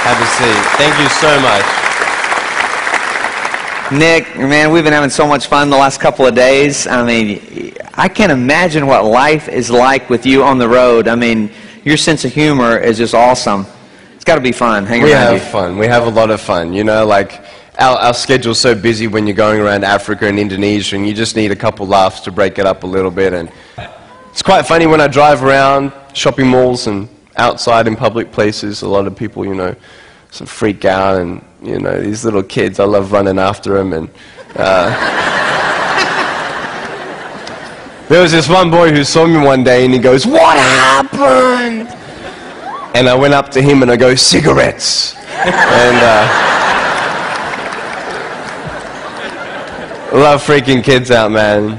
Have a seat. Thank you so much. Nick, man, we've been having so much fun the last couple of days. I mean, I can't imagine what life is like with you on the road. I mean, your sense of humor is just awesome. It's got to be fun hanging around you. We have fun. We have a lot of fun. You know, like, our schedule's so busy when you're going around Africa and Indonesia, and you just need a couple laughs to break it up a little bit. And it's quite funny when I drive around shopping malls and outside in public places. A lot of people, you know, sort of freak out, and you know, these little kids, I love running after them. And there was this one boy who saw me one day and he goes, "What happened?" And I went up to him and I go, "Cigarettes." And I love freaking kids out, man.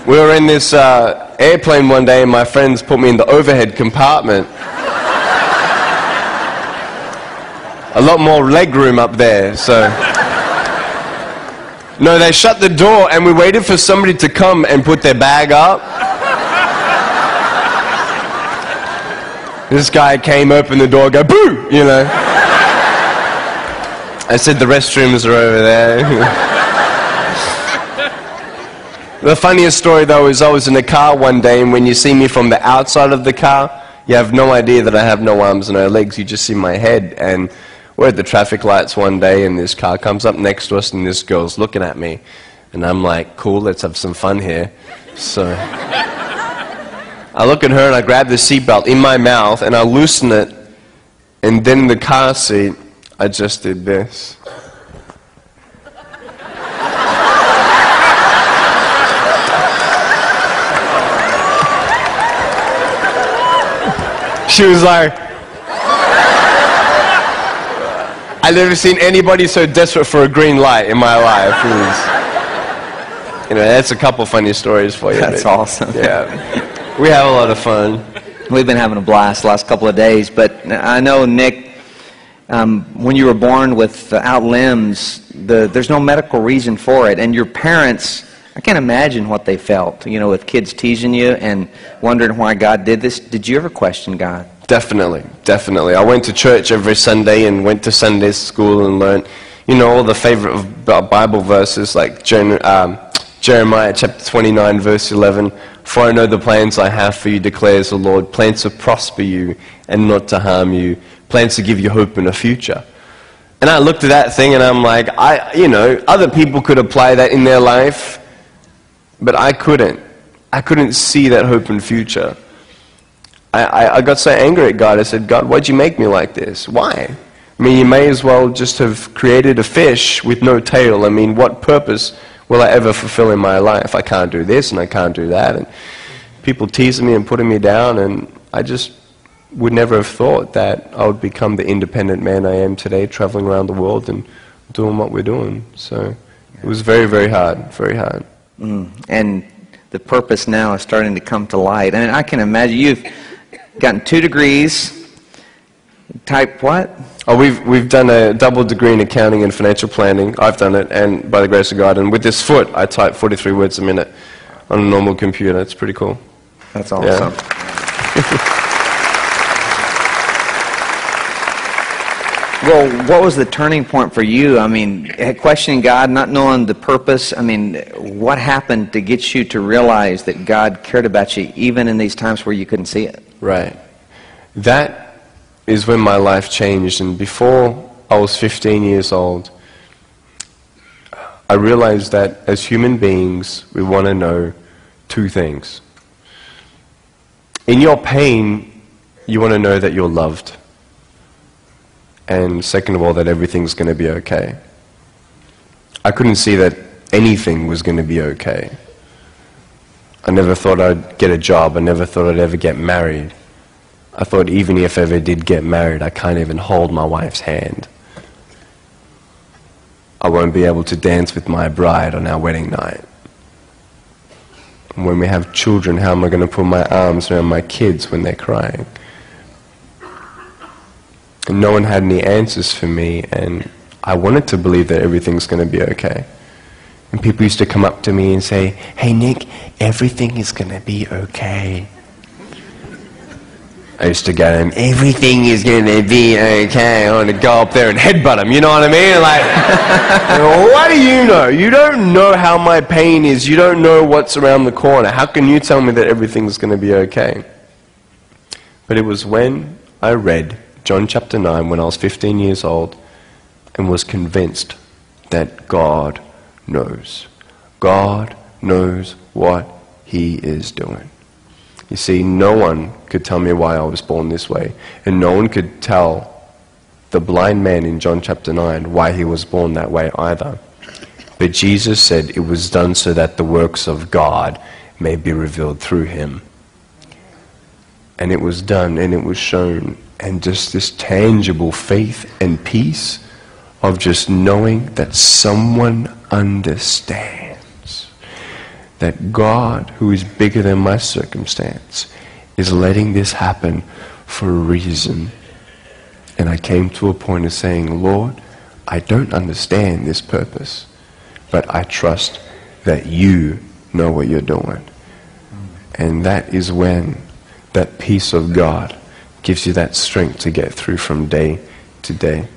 We were in this airplane one day and my friends put me in the overhead compartment. A lot more leg room up there, so... No, they shut the door and we waited for somebody to come and put their bag up. This guy came, opened the door, go, "Boo!" You know. I said, "The restrooms are over there." The funniest story, though, is I was in a car one day, and when you see me from the outside of the car, you have no idea that I have no arms and no legs. You just see my head. And we're at the traffic lights one day, and this car comes up next to us, and this girl's looking at me. And I'm like, "Cool, let's have some fun here." So I look at her, and I grab the seatbelt in my mouth, and I loosen it. And then in the car seat, I just did this. She was like... I've never seen anybody so desperate for a green light in my life. It was, you know, that's a couple funny stories for you. That's awesome. Yeah. We have a lot of fun. We've been having a blast the last couple of days, but I know, Nick, when you were born without limbs, there's no medical reason for it, and your parents, I can't imagine what they felt, you know, with kids teasing you and wondering why God did this. Did you ever question God? Definitely, definitely. I went to church every Sunday and went to Sunday school and learned, you know, all the favorite Bible verses like Jeremiah chapter 29 verse 11. "For I know the plans I have for you, declares the Lord, plans to prosper you and not to harm you, plans to give you hope in a future." And I looked at that thing and I'm like, you know, other people could apply that in their life, but I couldn't. I couldn't see that hope and future. I got so angry at God. I said, "God, why'd you make me like this? Why? I mean, you may as well just have created a fish with no tail. I mean, what purpose will I ever fulfill in my life? I can't do this and I can't do that." And people teasing me and putting me down, and I just would never have thought that I would become the independent man I am today, traveling around the world and doing what we're doing. So it was very, very hard, very hard. And the purpose now is starting to come to light. And I can imagine you've gotten 2 degrees. Type what? Oh, we've done a double degree in accounting and financial planning. I've done it, and by the grace of God. And with this foot, I type 43 words a minute on a normal computer. It's pretty cool. That's awesome. Yeah. Well, what was the turning point for you? I mean, questioning God, not knowing the purpose. I mean, what happened to get you to realize that God cared about you even in these times where you couldn't see it? Right. That is when my life changed. And before I was 15 years old, I realized that as human beings, we want to know 2 things. In your pain, you want to know that you're loved. And second of all, that everything's going to be okay. I couldn't see that anything was going to be okay. I never thought I'd get a job. I never thought I'd ever get married. I thought even if I ever did get married, I can't even hold my wife's hand. I won't be able to dance with my bride on our wedding night. And when we have children, how am I going to put my arms around my kids when they're crying? And no one had any answers for me, and I wanted to believe that everything's going to be okay. And people used to come up to me and say, "Hey Nick, everything is going to be okay." I used to go to him, everything is going to be okay. I want to go up there and headbutt him, you know what I mean? Like, what do you know? You don't know how my pain is. You don't know what's around the corner. How can you tell me that everything's going to be okay? But it was when I read John chapter 9 when I was 15 years old and was convinced that God knows. God knows what He is doing. You see, no one could tell me why I was born this way. And no one could tell the blind man in John chapter 9 why he was born that way either. But Jesus said it was done so that the works of God may be revealed through him. And it was done and it was shown. And just this tangible faith and peace of just knowing that someone understands. That God, who is bigger than my circumstance, is letting this happen for a reason. And I came to a point of saying, Lord, I don't understand this purpose, but I trust that you know what you're doing. And that is when that peace of God gives you that strength to get through from day to day.